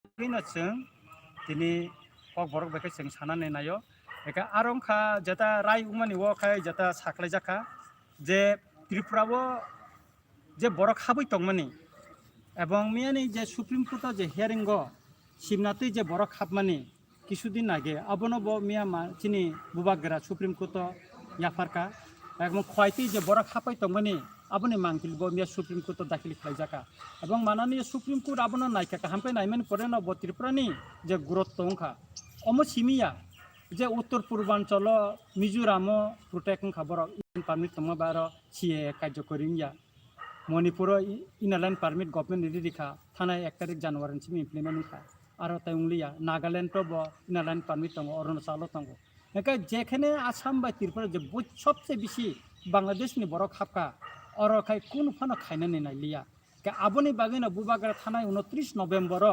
जों दिनै कक बरक बेखौ जों साननानै नायो बेखौ आरंखा जेता राय उमानि वखाय जेता साख्लाय जाखा जे त्रिपुराबो जे बरक हाबै दंमानि এবং মিয়ানি যে সুপ্রিম কোর্ট যে হিয়ারিং সিমনাতে যে বরক হাবমানি কিছুদিন আগে আবনব মিয়া চিনি বুবাগরা সুপ্রিম কোর্ট ইয়াফারকা এবং খয়তি যে বরক হাপাই তংমানি আবনি মাংকিলব মিয়া সুপ্রিম কোর্ট দাখিল খাইজাকা এবং মানানি সুপ্রিম কোর্ট আবনো নাইকা হামপে নাইমান পরে নব ত্রিপুরানি যে গুরুত্ব অংখা অম সিমিয়া যে উত্তর পূর্বাঞ্চল মিজোরাম প্রোটেক্ট বরক পারমিট তংমা বার সিএ কার্যকরিয়া মণিপুর ইনারল্যান্ড পারমিট গভর্নমেন্ট রিখা থানায় 1 তারিখ জানুয়ারিसिम ইমপ্লিমেন্ট খা আর তাইলিয়া নাগাল্যান্ড ইনারল্যান্ড পারমিট দङ অরুণাচল দङ একে যেখানে আসাম বা ত্রিপুরা যে সবচেয়ে বেশি বাংলাদেশনি বরক হাবকা অরখাই কোন ফানো খাইনানি নাইলিয়া কে আবনি বাগিনা বুবাগার থানায় 29 নভেম্বর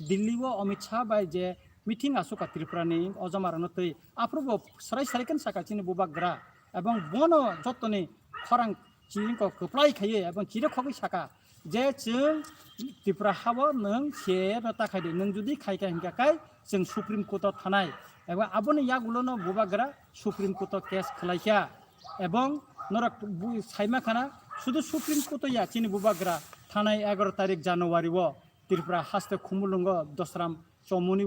দিল্লি অমিত শাহ বাই যে মিটিং আসুকা ত্রিপুরানি অজমারানো তৈ আপ্রুব সারাই সারিকেন সাকাচিনি বুবাগরা এবং বন যতনি খরাং চিংকো কপ্লাই খাইয়ে এবং চিরে খবি সাকা যে जों त्रिपुरा हाबो नों से ताखायदे नों जुदि खायका हिंगाखाय जों सुप्रिम कोर्ट थानाय एबा आबोनि यागुलोनो बुबाग्रा सुप्रिम कोर्ट केस खलायखा एवं नरक साइमा खाना शुधु सुप्रिम कोर्ट या चिनि बुबाग्रा थानाय 11 तारिख जानुवारि त्रिपुरा हास्ते खुमुलुंग दसराम चमुनि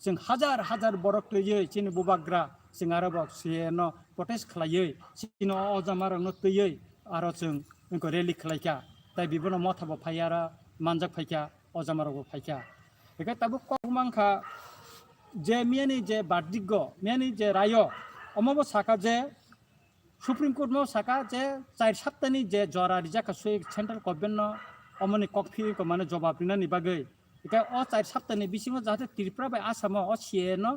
जों हाजार हाजार बरक तैयै चिनि बुबाग्रा जों आरोबाव सेनो प्रटेस्ट खलायै चिनो अजामारनो तैयै आरो जों इनको रेली खलायखा ताई बिबनो मथाबो फायारा मानजाक फायखा अजामारावबो फायखा बेखाय ताबो कमांखा जे मियानि जे बादिग्ग मियानि जे रायो अमाबो साका जे सुप्रीम कोर्ट मो साका जे 4 सप्ताहनि जे जरा रिजाका सेंट्रल गभर्नमेंट अमनि ककफि को माने जवाब दिनानि बागै बेखाय 4 सप्ताहनि बिसिङाव जाहाथे त्रिपुरा बाय आसामाव सेनो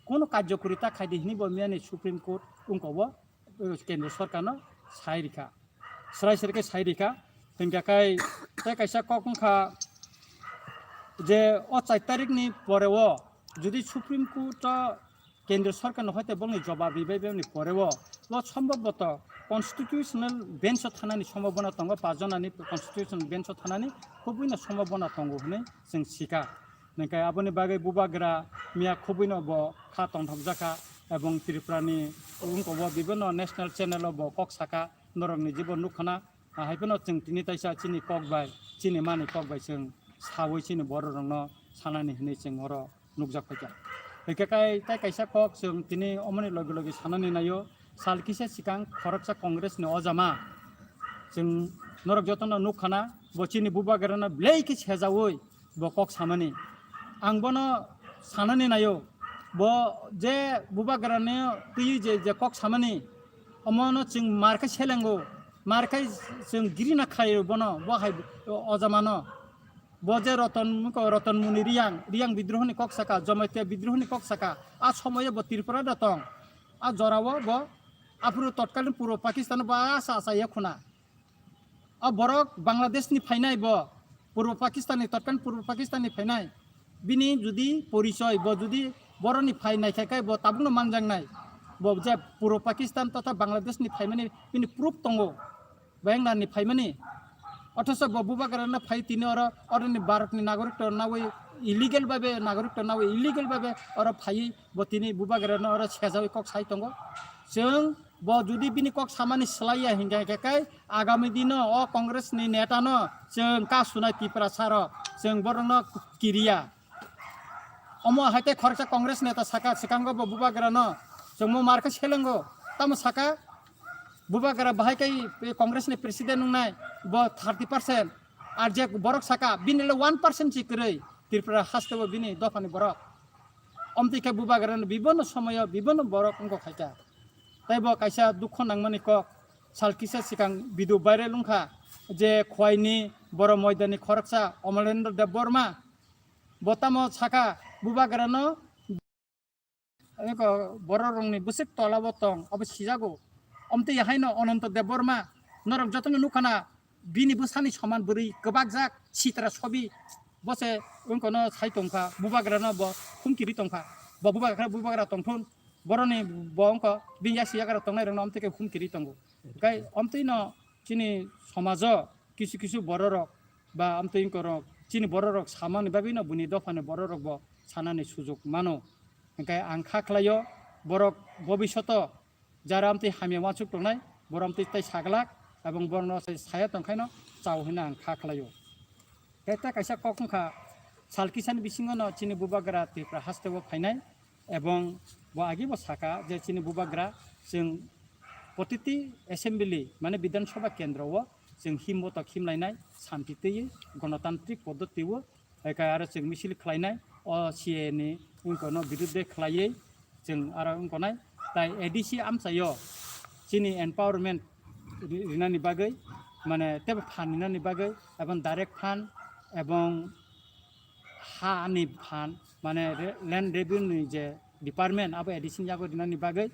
कोनो कार्यकरिता खायदिनि मियानि सुप्रीम कोर्ट उनखौबो केन्द्र सरकारनो सायरिखा सराय सरके सायरिखा हिंगाखाय ताई कायसा ककंखा जे 4 तारिखनि परेव जुदि सुप्रीम कोर्ट केन्द्र सरकारनो हयतो बंनि जवाब बिबायनि परेव सम्भवत कन्स्टिट्यूशनल बेन्च थानानि सम्भावना दङ 5 जनानि कन्स्टिट्यूशनल बेन्च थानानि खुबैनो सम्भावना दङ होननानै जों सिखा नोंखाय आबोनि बागै बुबाग्रा मिया खुबैनो खा तंथब जाखा এবং त्रिपुरानि उनखौबो बिभिन्न नेशनल चेनेलाव कक साका नरकनि जीवन नुखाना हाइफोनो जों तिनि ताइसा चिनि ककबाय चिनि मानि ककबाय जों सावै चिनि बर रंनो सानानि हनै जों हर नुकजाफैका बेखाय ताइ कायसा कक जों तिनि अमनि लगे लगे सानानि नायो सालकिसे सिकां खरकसा कंग्रेसनि अजामा जों नरक जतन नुखाना बचिनि बुबागाराना ब्लेइके सेजावै ब कक सामानि आंबोनो सानानि नायो ब जे बुबागारानि तुइ जे कक सामानि अमनो जों मारखा सेलेंगो मारखाय जों गिरिना खायो बनो बहाय अजामानो बजे रतन मुनि रियां विद्रोहनि कक साका जमाइते विद्रोहनि कक साका आ समय ब त्रिपुरा दतं आ जरावो ब आपुर तत्कालीन पूर्व पाकिस्तान बा आसा आसा यखुना आ बरक बांग्लादेशनि फायनाय ब पूर्व पाकिस्ताननि तत्कालीन पूर्व पाकिस्ताननि फायनाय बिनि जुदि परिचय ब जुदि बरनि फायनाय खायखाय ब ताबुनो मानजांनाय ब जे पूर्व पाकिस्तान तथा बांग्लादेशनि फायमानि बिनि प्रुफ दंगो बेंगलानि फायमानि अथच बुबागाराना फाय तिनि अरनि भारतनि नागरिक नावै इलिगेल भाबे नागरिक नावै इलिगेल भाबे अर फाय ब तिनि बुबागाराना अर सेजावै कक साय दंगो जों ब जुदि बिनि कक सामानि सलाया हिंगायखाय आगामी दिन अ कांग्रेसनि नेतानो जों का सुनाय त्रिपुरा सार जों बरनो किरिया अमो हायते खरसा कांग्रेस नेता साका सिकांगो ब बुबागारानो जों मो मारखा सेलेंगो तम साका बुबागारा बाहायखाय कांग्रेसनि प्रेसिडेंट नंनाय ब 30% आर जे बरक साका बिनिल 1% सिकरै त्रिपुरा हास्तेबो बिनि दफानि बरक अमतिका बुबागारानो विभिन्न समय विभिन्न बरक अंग खायका ताइब कायसा दुख नांमानि कक सालकिसा सिकां बिदु बायरे लुंखा जे खवाइनि बर मैदानि खरकसा अमलेन्द्र देव बर्मा बतामो साका बुबागारानो बर रंनि बुसिक तलाबो तं अब सिजागो अमते याहायनो अनंत देव बर्मा नरक जतन नुखाना बिनि बुसानि समान बोरै गोबाग जाक सित्रा छबि बसे उनकोनो साइतंखा बुबागारानो ब खुमकिरि तंखा ब बुबागारा तंथुन बरनि ब अंक बिया सियागारा तंनाय रंनो अमते के खुमकिरि तंगो गाय अमतेनो चिनि समाज किसु किसु बर रक बा अमते इंको chini borok samani bagino buni dofane borok bo sanani sujuk mano engkai ang khaklayo borok bobishoto jara amti hamya wachuk tongnai boramti tai saglak এবং বর্ণ ছায়া তংখাইনো চাউহিনা আং খাখলাयो এটা কাইসা কখনখা সালকিসান বিসিঙ্গনো চিনি বুবাগ্রা ত্রিপুরা হাস্তেও ফাইনাই এবং ব আগে ব সাকা যে চিনি বুবাগ্রা जों প্রতিটি এসেম্বলি মানে বিধানসভা কেন্দ্রও जों হিমত খিমলাইনাই শান্তিতেই গণতান্ত্রিক পদ্ধতিও একাই আর जों মিছিল খালাইনাই অ সিএনি উনকনো বিরুদ্ধে খালাইयै जों আর উনকনাই তাই এডিসি আমসাयो চিনি এম্পাওয়ারমেন্ট রিনানি বাগৈ মানে তেবে ফানিনানি বাগৈ এবং ডাইরেক্ট ফান্ড এবং হানি ফান্ড মানে ল্যান্ড রেভিনিউ যে ডিপার্টমেন্ট আবার এডিসিন যাবো রিনানি বাগৈ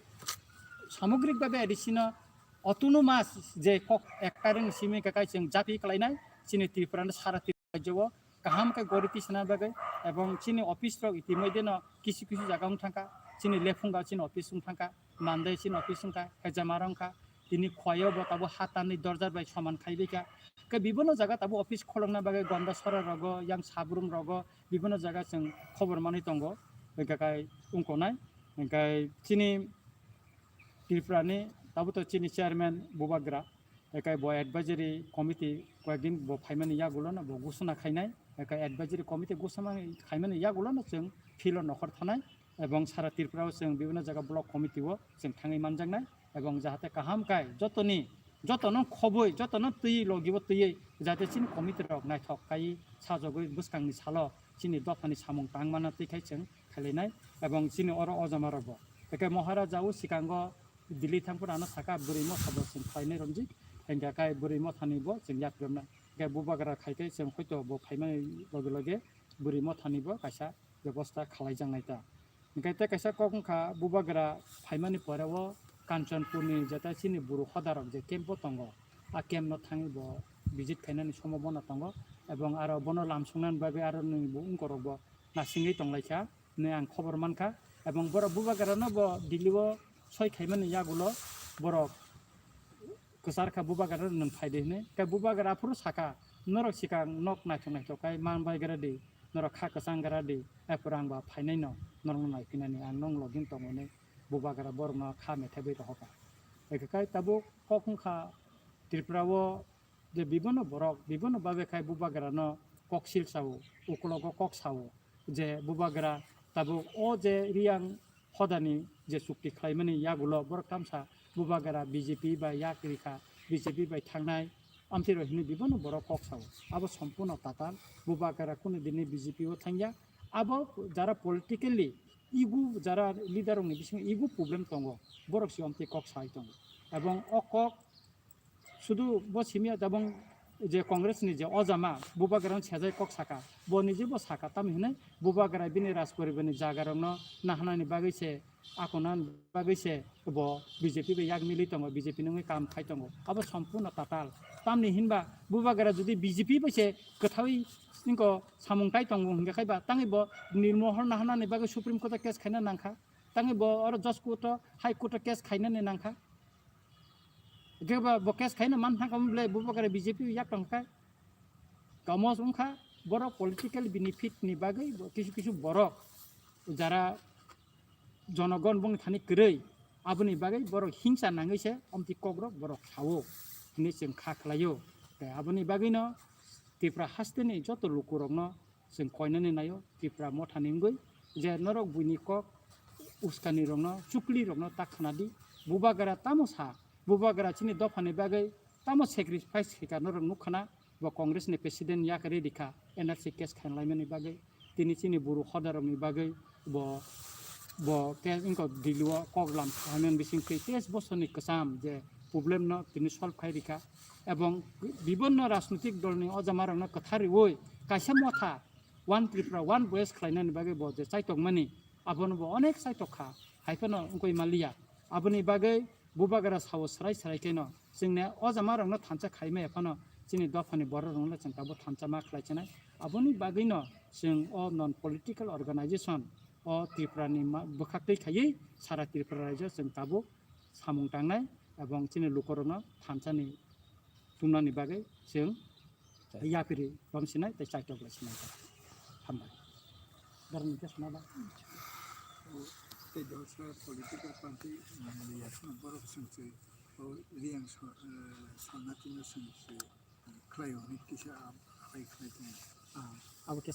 সামগ্রিকভাবে এডিসিন অটোনোমাস যে একটারেন সিমি কাকাই जों জাপি খালাইনাই চিনি ত্রিপুরানো সারা ত্রিপুরা রাজ্যও কাহামকে গরিতি সানা বাগৈ এবং চিনি অফিস রক ইতিমধ্যে কিছু কিছু জায়গা থাকা চিনি লেফুঙ্গা চিনি অফিস থাকা মানদাই চিনি অফিস থাকা হেজামারংকা তিনি খোয়াও তাবো হাতানি দরজার বাই সমান খাইবেকা কে বিভিন্ন জায়গা তাবো অফিস খলংনা বাগে গন্ডা সরা রগ ইয়াং সাবরুম রগ বিভিন্ন জায়গা जों খবর মানি তঙ্গ বেকাই উনকনাই বেকাই চিনি ত্রিপুরানি তাবো তো চিনি চেয়ারম্যান বুবাগ্রা বেকাই ব এডভাইজারি কমিটি কয়েকদিন ব ফাইমানি ইয়াগুলো না ব ঘোষণা খাইনাই বেকাই এডভাইজারি কমিটি ঘোষণা খাইমানি ইয়াগুলো না जों ফিল নখর থানাই এবং সারা ত্রিপুরাও जों বিভিন্ন জায়গা ব্লক কমিটিও जों থাঙै মানজাংনাই এবং যাহাতে কাহামকাই যতন খবই যতন তুই লগিব তুই যাতে চিনি কমিটি রক নাইথক কাই সাজগৈ বুসকাংনি সাল চিনি দফানি সামং টাংমানা তৈখাই जों খালিনাই এবং চিনি অর অজমা রব একে মহারাজাও সিকাঙ্গ দিল্লি থাংপুরানো সাকা বুড়িম সব जों ফাইনাই রঞ্জিত হেঙ্গাকাই বুড়িম থানিব जों ইয়াপ্রমনা গে বুবাগ্রা খাইকাই जों হয়তো ব ফাইমানি লগে লগে বুড়িম থানিব কাইসা ব্যবস্থা খালাইজাংনাইতা গাইতে কাইসা কখনখা বুবাগ্রা ফাইমানি পরেও কাঞ্চনপুরনি যেটা চিনি বুড়ো হদারক যে কেম্প দङ आ केम्प थाङिब ভিজিট খাইনানি সম্ভাবনা দङ এবং আর বন লামসংনান বাবে আর নইব উনকরব নাসিङै দंलायखा नै आं खबर मानखा এবং বড় বুবাগারানো ব দিলিও ছয় খাইমানি ইয়াগুলো বড় কসারখা বুবাগারা নন ফাইদেনে কা বুবাগারা পুরো সাকা নরক সিকা নক নাইथं কাই মান বাইগাरा दि नरक खा कसांगारा दि एपुरां बा फाइनाय न नरम नायफिनानि आं नं लगिन तमने बुबागारा बरमा खा मेथाबै रहका एकाय ताबो कखंखा त्रिपुराओ जे बिबन बरक बिबन बाबे खाय बुबागारा न ककसिल साव उकलग कक साव जे बुबागारा ताबो ओ जे रियां हदानि जे सुक्ति खायमानि यागुलो बरक तामसा बुबागारा बीजेपी बा याक्रिखा बीजेपी बाय थांनाय आमथिर हिनि बिबन बरक कक साव आबो सम्पूर्ण ताताल बुबागारा कुनु दिनै बीजेपीओ थांया आबो जारा पलिटिकली इगु যারা লিডার অংনি বিসিং ইগু প্রবলেম দङ বরক সিমতে কক সাই দङ এবং অকক শুধু বসিমিয়া এবং যে কংগ্রেসনি যে অজামা বুবাগারান সেজাই কক সাকা বনি যে ব সাকা তাম হিনে বুবাগারা বিনি রাজপরিবনি জাগারন নাহানানি বাগैसे আকনান বাগैसे ব বিজেপি বে ইয়াগ মিলি দङ বিজেপি নङै কাম খাই दङ আবো সম্পূর্ণ তাতাল তামনি হিনবা বুবাগারা যদি বিজেপি বসে কথাই निको सामुंगताय दङ हिंगाखायबा ताङै ब निर्महर नाहानानि बागै सुप्रीम कोर्ट केस खायना नांखा ताङै ब अर जज कोर्ट हाई कोर्ट केस खायनानि नांखा गेबा ब केस खायना मान थांखा मब्ले बुबागारा बीजेपी याक दंखा गमस उंखा बर पलिटिकल बेनिफिट नि बागै किछु किछु बर जारा जनगण बुंनो थानि गरै आबुनि बागै बर हिंसा नाङैसे अमति कग्रक बर खावो नि जों खाख्लायो आबुनि बागैनो त्रिपुरा हास्तेनि जत लुकुरकनो जों कयनानै नायो त्रिपुरा मथानिंगै जे नरक बुइनिक उस्कानि रंनो चुक्लि रंनो ताखनादि बुबागारा तामसा बुबागारा चिनि दफानि बागै तामो सेक्रिफाइस हिका नरक नुखाना ब कांग्रेसनि प्रेसिडेन्ट याकरे दिखा एनआरसी केस खानलायमानि बागै तिनि चिनि बुरु खदारनि बागै ब केस इनको दिलुआ कगलाम हामेन बिसिं 23 बছरनि कसाम जे प्रब्लेम न तिनि सल्भ खायरिखा এবং বিভিন্ন রাজনৈতিক দলনি অজামারন কথারি ওই কাইসা মথা ওয়ান ত্রিপুরা ওয়ান বয়েস খাইনানি বাগै ব যে চাইতকমানি আবনব অনেক চাইতखा हायफोनो उनकय मालिया आबनि बागै बुबागारा साव सराय सरायकेन जोंने अजामारन थानसा खायमे एफानो जोंनि दफानि बर रंला जों ताबो थानसा मा खालायचनाय आबनि बागैनो जों अ नन पलिटिकल अर्गानाइजेशन अ त्रिपुरानि बखाक्तै खायै सारा त्रिपुरा रायजो जों ताबो सामुं टांनाय এবং जोंनि लुकरनो थानसानि सुमनानि बागै जों याफिरि बांसिनै दै साइटआव सिनाय हामबाय दारनिके सनाबा Those political party borok sengsi liang sanatino sengsi klayo ni kisa abai klayo अब के